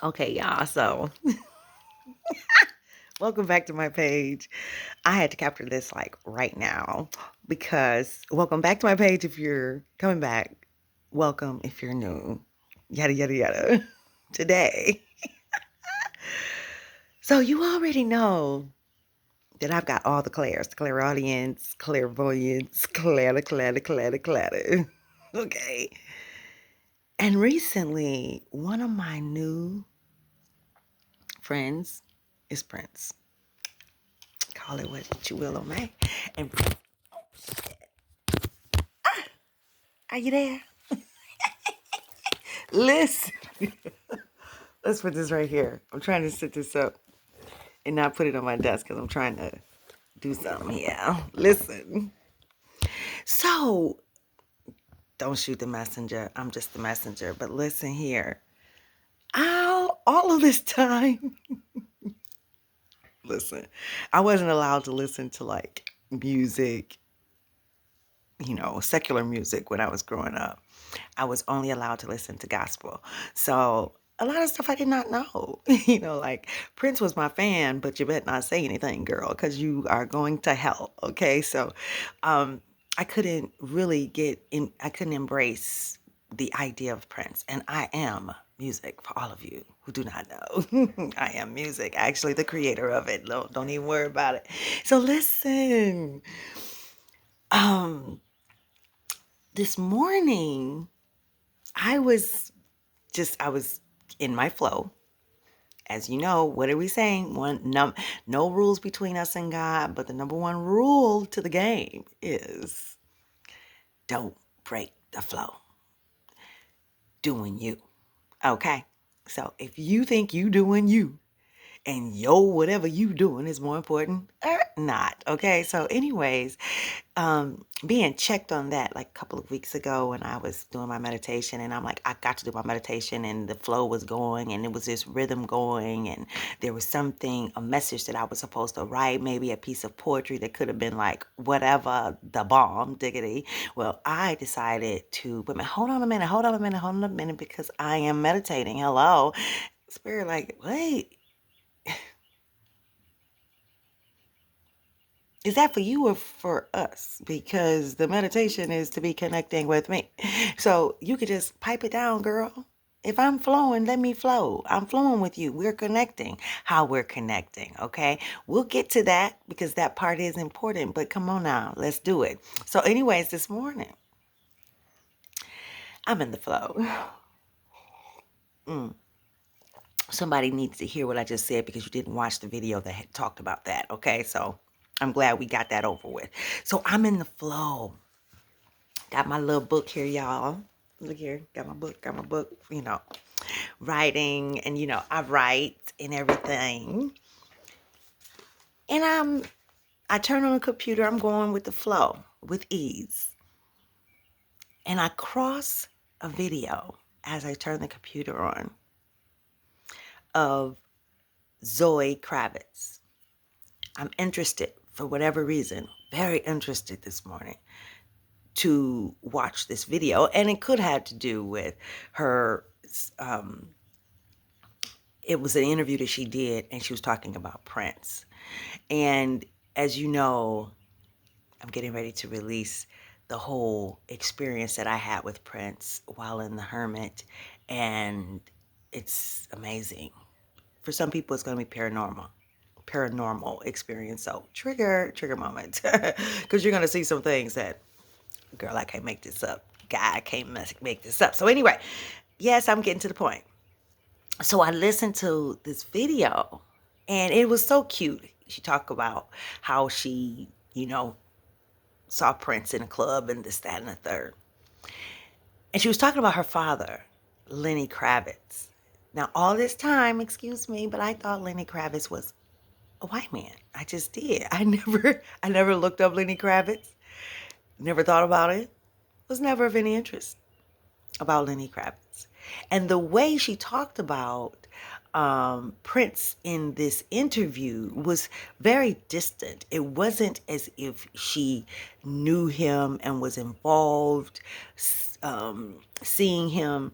Okay, y'all. So, welcome back to my page. I had to capture this like right now because welcome back to my page if you're coming back. Welcome if you're new. Yada, yada, yada. Today. So, you already know that I've got all the clairs, the clairaudience, clairvoyance, clatter. Okay. And recently, one of my new friends is Prince. Call it what you will, on me. And are you there? Listen. Let's put this right here. I'm trying to set this up and not put it on my desk because I'm trying to do something here. Listen. So, don't shoot the messenger. I'm just the messenger. But listen here. All of this time, listen, I wasn't allowed to listen to like music, secular music when I was growing up. I was only allowed to listen to gospel. So a lot of stuff I did not know. Like Prince was my fan, but you better not say anything, girl, because you are going to hell. Okay. So I couldn't really I couldn't embrace the idea of Prince. And I am music for all of you who do not know. I am music, actually the creator of it. Don't even worry about it. So listen. Um this morning I was in my flow. As you know, what are we saying? No rules between us and God, but the number one rule to the game is don't break the flow. Doing you. Okay? So if you think you doing you, and whatever you doing is more important or not. Okay. So anyways, being checked on that like a couple of weeks ago when I was doing my meditation, and I'm like, I got to do my meditation, and the flow was going, and it was this rhythm going, and there was a message that I was supposed to write, maybe a piece of poetry that could have been like whatever, the bomb, diggity. Well, I decided to, but hold on a minute, because I am meditating. Hello. Spirit, like, wait. Is that for you or for us? Because the meditation is to be connecting with me. So you could just pipe it down, girl. If I'm flowing, let me flow. I'm flowing with you. We're connecting. How we're connecting, okay? We'll get to that because that part is important. But come on now, let's do it. So anyways, this morning, I'm in the flow. Mm. Somebody needs to hear what I just said because you didn't watch the video that had talked about that, okay? So I'm glad we got that over with. So I'm in the flow. Got my little book here, y'all. Look here. Got my book, writing. And, I write and everything. And I turn on the computer. I'm going with the flow, with ease. And I cross a video as I turn the computer on of Zoe Kravitz. I'm interested, for whatever reason, very interested this morning to watch this video. And it could have to do with her it was an interview that she did, and she was talking about Prince. And as you know, I'm getting ready to release the whole experience that I had with Prince while in the Hermit, and it's amazing. For some people, it's going to be paranormal experience. So trigger moment, because you're going to see some things that, girl, I can't make this up. Guy, I can't make this up. So anyway, yes, I'm getting to the point. So I listened to this video, and it was so cute. She talked about how she, saw Prince in a club and this, that, and the third. And she was talking about her father, Lenny Kravitz. Now, all this time, excuse me, but I thought Lenny Kravitz was a white man. I just did. I never looked up Lenny Kravitz. Never thought about it. Was never of any interest about Lenny Kravitz. And the way she talked about Prince in this interview was very distant. It wasn't as if she knew him and was involved, seeing him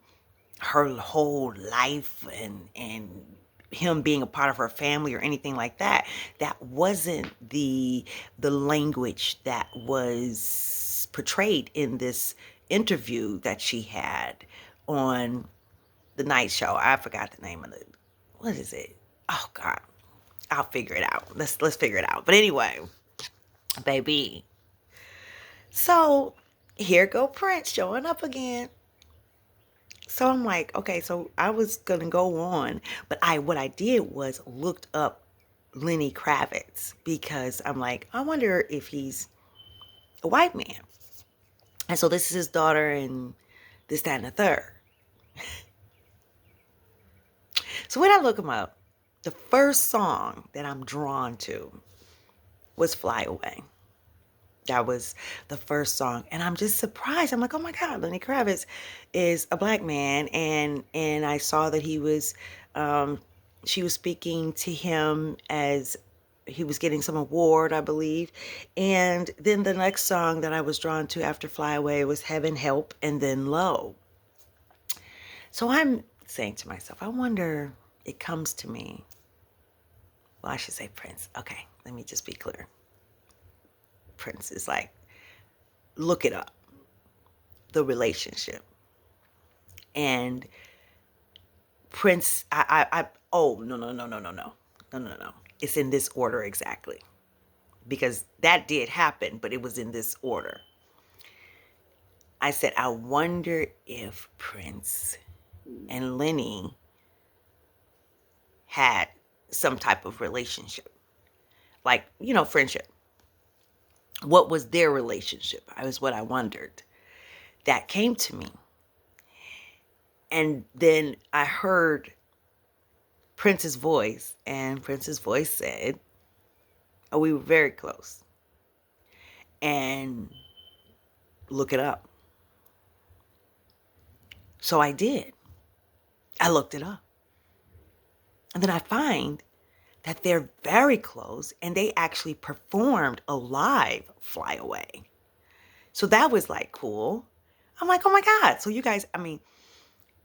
her whole life and him being a part of her family or anything like that. That wasn't the language that was portrayed in this interview that she had on the night show. I forgot the name of it. What is it? Oh God, I'll figure it out. Let's figure it out. But anyway, baby. So here go Prince showing up again. So I'm like, okay, so I was gonna go on, but what I did was looked up Lenny Kravitz because I'm like, I wonder if he's a white man. And so this is his daughter and this, that, and the third. So when I look him up, the first song that I'm drawn to was Fly Away. That was the first song. And I'm just surprised. I'm like, oh my God, Lenny Kravitz is a black man. And I saw that she was speaking to him as he was getting some award, I believe. And then the next song that I was drawn to after Fly Away was Heaven Help and then Low. So I'm saying to myself, I wonder, it comes to me. Well, I should say Prince. Okay, let me just be clear. Prince is like, look it up, the relationship. And Prince, oh, no. It's in this order exactly. Because that did happen, but it was in this order. I said, I wonder if Prince and Lenny had some type of relationship. Like, friendship. What was their relationship? That was what I wondered. That came to me. And then I heard Prince's voice, and Prince's voice said, oh, we were very close. And look it up. So I did. I looked it up. And then I find that they're very close, and they actually performed a live Fly Away. So that was like cool. I'm like, oh my God. So you guys,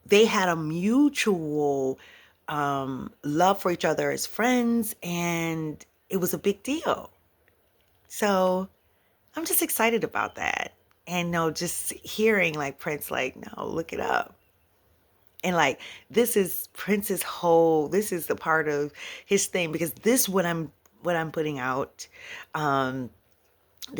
they had a mutual love for each other as friends, and it was a big deal. So I'm just excited about that. And no, just hearing like Prince, like, no, look it up. And like, this is Prince's this is the part of his thing, because this, what I'm putting out, my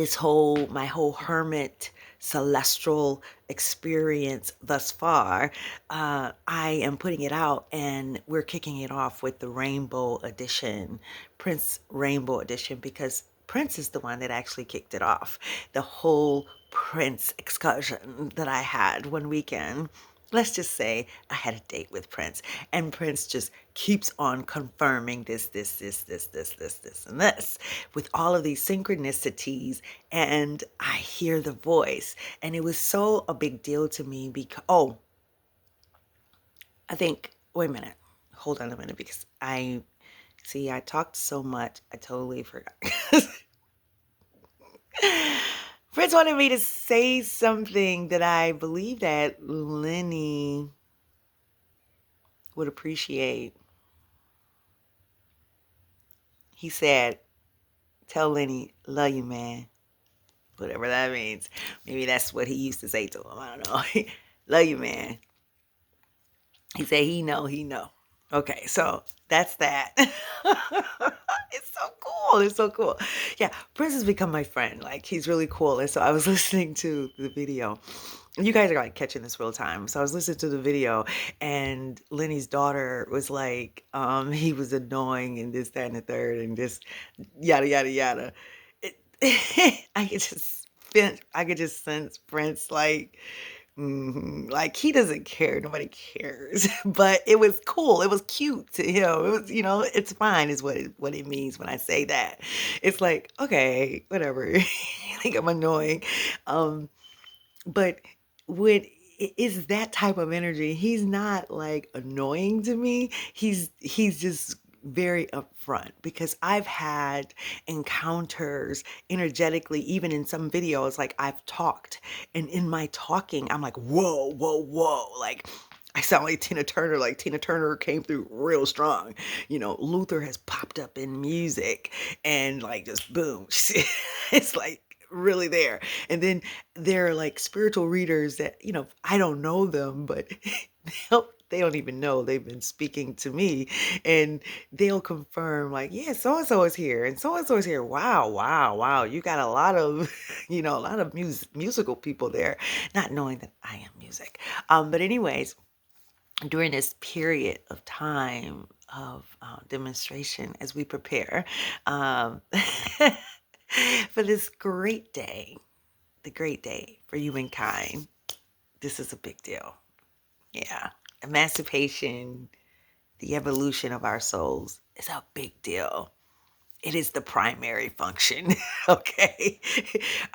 whole hermit celestial experience thus far, I am putting it out, and we're kicking it off with the Rainbow Edition, Prince Rainbow Edition, because Prince is the one that actually kicked it off. The whole Prince excursion that I had one weekend. Let's just say I had a date with Prince, and Prince just keeps on confirming this, and this, with all of these synchronicities, and I hear the voice, and it was so a big deal to me because, I think, wait a minute, hold on a minute, because I talked so much, I totally forgot. Prince wanted me to say something that I believe that Lenny would appreciate. He said, tell Lenny, love you, man. Whatever that means. Maybe that's what he used to say to him. I don't know. Love you, man. He said he know. Okay, so that's that. It's so cool. It's so cool. Yeah, Prince has become my friend. Like, he's really cool. And so I was listening to the video. You guys are like catching this real time. So I was listening to the video, and Lenny's daughter was like, he was annoying and this, that, and the third, and just yada, yada, yada. I could just sense Prince like, like, he doesn't care. Nobody cares. But it was cool. It was cute to him. It was, it's fine is what it means when I say that. It's like, okay, whatever. You think I'm annoying. But when it is that type of energy, he's not like annoying to me. He's just very upfront, because I've had encounters energetically, even in some videos, like I've talked, and in my talking, I'm like, whoa, whoa, whoa. Like, I sound like Tina Turner. Like Tina Turner came through real strong. Luther has popped up in music and like just boom. It's like really there. And then there are like spiritual readers that, I don't know them, but they don't even know they've been speaking to me, and they'll confirm like, yeah, so and so is here and so and so is here. Wow, wow, wow. You got a lot of, a lot of musical people there, not knowing that I am music. But anyways, during this period of time of demonstration, as we prepare um, for this great day, the great day for humankind, this is a big deal. Yeah. Emancipation, the evolution of our souls is a big deal. It is the primary function. Okay.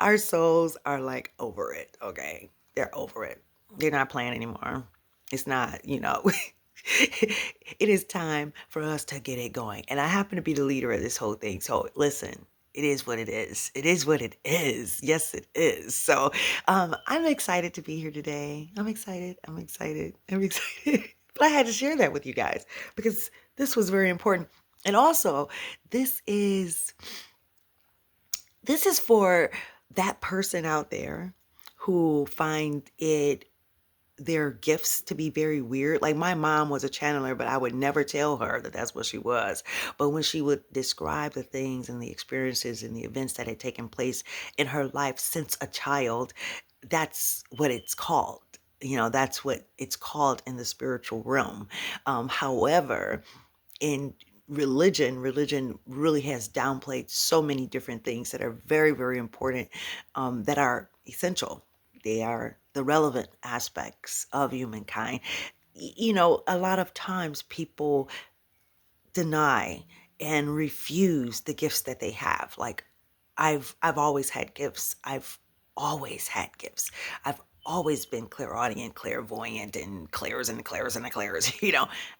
Our souls are like over it. Okay. They're over it. They're not playing anymore. It's not, it is time for us to get it going. And I happen to be the leader of this whole thing. So listen, it is what it is. It is what it is. Yes, it is. So I'm excited to be here today. I'm excited. I'm excited. I'm excited. But I had to share that with you guys because this was very important. And also, this is for that person out there who find it their gifts to be very weird. Like my mom was a channeler, but I would never tell her that that's what she was. But when she would describe the things and the experiences and the events that had taken place in her life since a child, that's what it's called. That's what it's called in the spiritual realm. However, in religion really has downplayed so many different things that are very, very important, that are essential. They are the relevant aspects of humankind. A lot of times people deny and refuse the gifts that they have. Like I've always had gifts. I've always had gifts. I've always been clairaudient, clairvoyant, and clairs and clairs and clairs.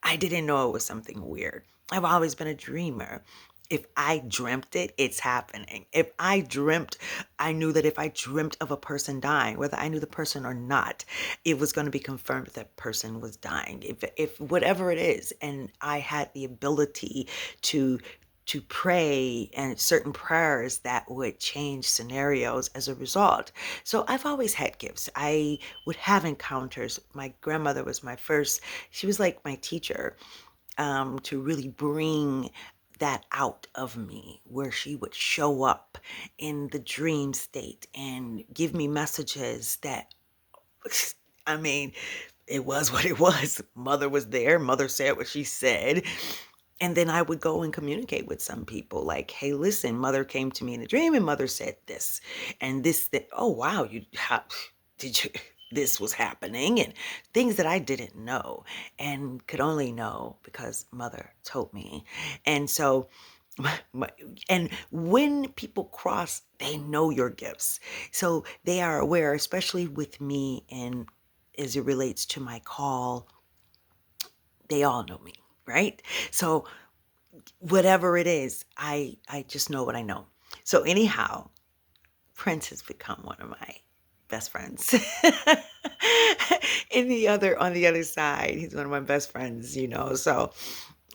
I didn't know it was something weird. I've always been a dreamer. If I dreamt it, it's happening. If I dreamt, I knew that if I dreamt of a person dying, whether I knew the person or not, it was going to be confirmed that that person was dying. If whatever it is, and I had the ability to pray and certain prayers that would change scenarios as a result. So I've always had gifts. I would have encounters. My grandmother was my first, she was like my teacher, to really bring that out of me, where she would show up in the dream state and give me messages that, I mean, it was what it was. Mother was there. Mother said what she said. And then I would go and communicate with some people like, hey, listen, mother came to me in a dream and mother said this and this, that. Oh, wow. Did you, this was happening, and things that I didn't know and could only know because mother told me. And so, and when people cross, they know your gifts. So they are aware, especially with me, and as it relates to my call, they all know me, right? So whatever it is, I just know what I know. So anyhow, Prince has become one of my best friends. On the other side, he's one of my best friends. So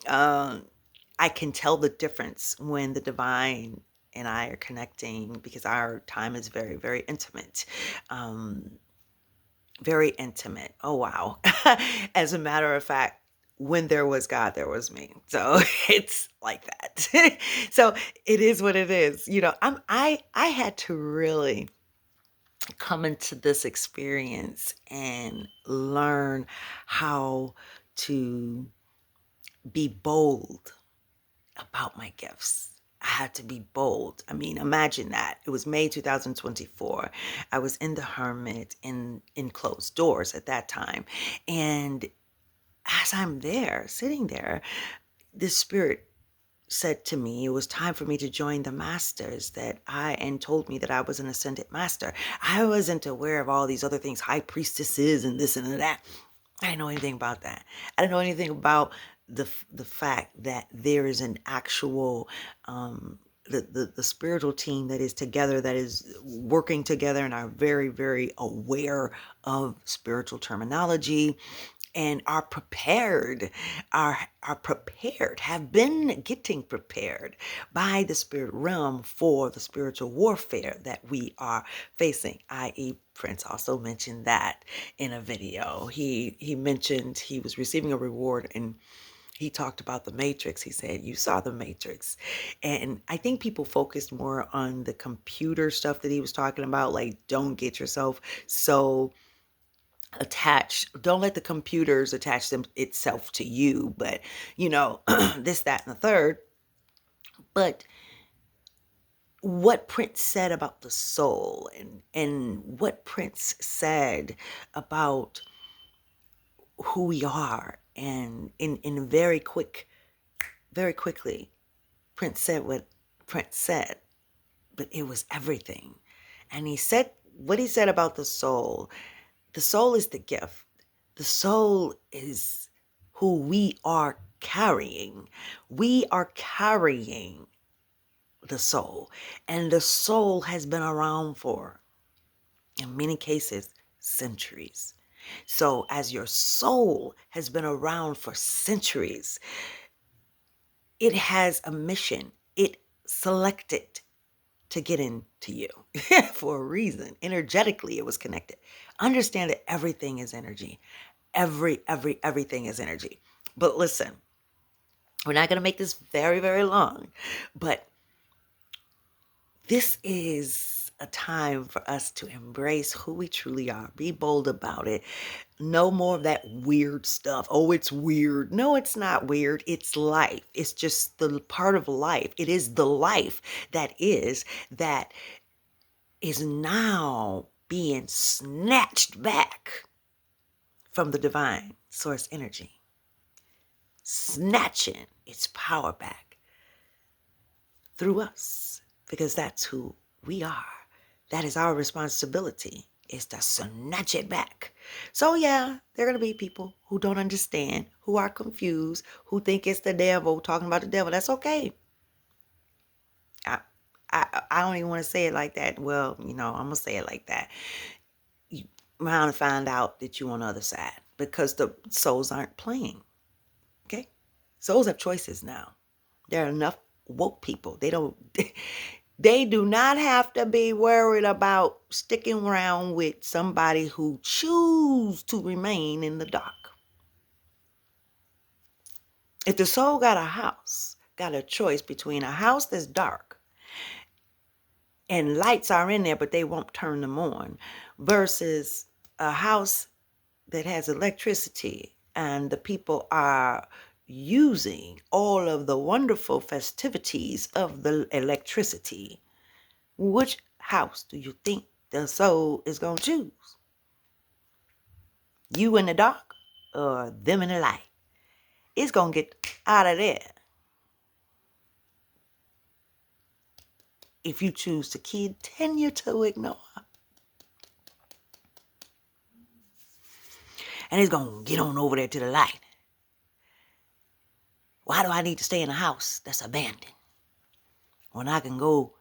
um I can tell the difference when the divine and I are connecting, because our time is very, very intimate. Um, very intimate. Oh, wow. As a matter of fact, when there was God, there was me. So it's like that. So it is what it is. I had to really come into this experience and learn how to be bold about my gifts. I had to be bold. I mean, imagine that. It was May 2024. I was in the hermit in closed doors at that time. And as I'm there, sitting there, this spirit said to me it was time for me to join the masters, and told me that I was an ascended master. I wasn't aware of all these other things, high priestesses and this and that. I didn't know anything about that. I didn't know anything about the fact that there is an actual the spiritual team that is together, that is working together, and are very, very aware of spiritual terminology and are prepared, are prepared, have been getting prepared by the spirit realm for the spiritual warfare that we are facing, i.e. Prince also mentioned that in a video. He mentioned he was receiving a reward, and he talked about the Matrix. He said, you saw the Matrix. And I think people focused more on the computer stuff that he was talking about, like don't get yourself so attached, don't let the computers attach them itself to you, but you know, this, that, and the third. But what Prince said about the soul, and what Prince said about who we are, and in very quickly, Prince said what Prince said, but it was everything. And he said what he said about the soul. The soul is the gift. The soul is who we are carrying. We are carrying the soul. And the soul has been around for, in many cases, centuries. So as your soul has been around for centuries, it has a mission. It selected to get into you for a reason. Energetically, it was connected. Understand that everything is energy. Everything is energy. But listen, we're not going to make this very, very long, but this is a time for us to embrace who we truly are. Be bold about it. No more of that weird stuff. Oh, it's weird. No, it's not weird. It's life. It's just the part of life. It is the life that is now being snatched back from the divine source energy, snatching its power back through us, because that's who we are. That is our responsibility, is to snatch it back. So yeah, there are going to be people who don't understand, who are confused, who think it's the devil, talking about the devil. That's okay. I don't even want to say it like that. Well, I'm going to say it like that. You want to find out that you're on the other side, because the souls aren't playing. Okay? Souls have choices now. There are enough woke people. They do not have to be worried about sticking around with somebody who choose to remain in the dark. If the soul got a choice between a house that's dark and lights are in there, but they won't turn them on, versus a house that has electricity and the people are using all of the wonderful festivities of the electricity, which house do you think the soul is going to choose? You in the dark or them in the light? It's going to get out of there if you choose to continue to ignore. And it's going to get on over there to the light. Why do I need to stay in a house that's abandoned when I can go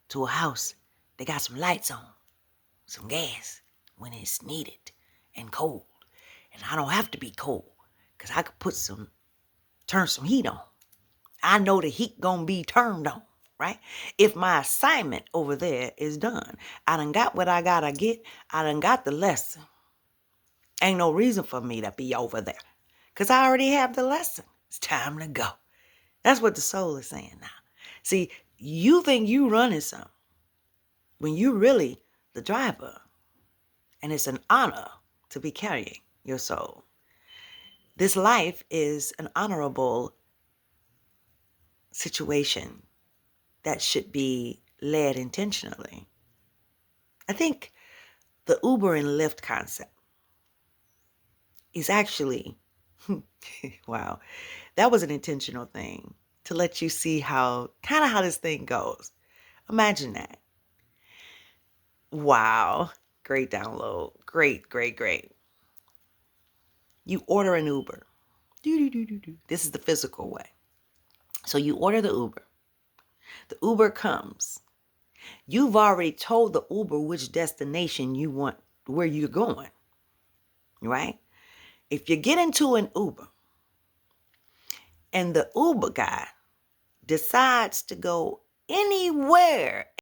to a house that got some lights on, some gas when it's needed, and cold? And I don't have to be cold, because I could turn some heat on. I know the heat gonna be turned on, right? If my assignment over there is done, I done got what I gotta get. I done got the lesson. Ain't no reason for me to be over there, because I already have the lesson. It's time to go. That's what the soul is saying now. See, you think you running something when you really the driver. And it's an honor to be carrying your soul. This life is an honorable situation that should be led intentionally. I think the Uber and Lyft concept is actually, wow, that was an intentional thing to let you see how this thing goes. Imagine that. Wow. Great download. Great. You order an Uber. This is the physical way. So you order the Uber. The Uber comes. You've already told the Uber which destination you want, where you're going, right? If you get into an Uber and the Uber guy decides to go anywhere